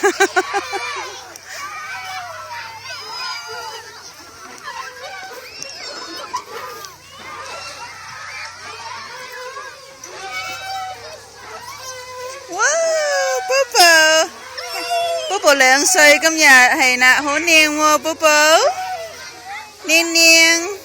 Wow, Popo. Popo lượng xoay cơm nhà hay nạ hố niên mua Popo. Niên niên.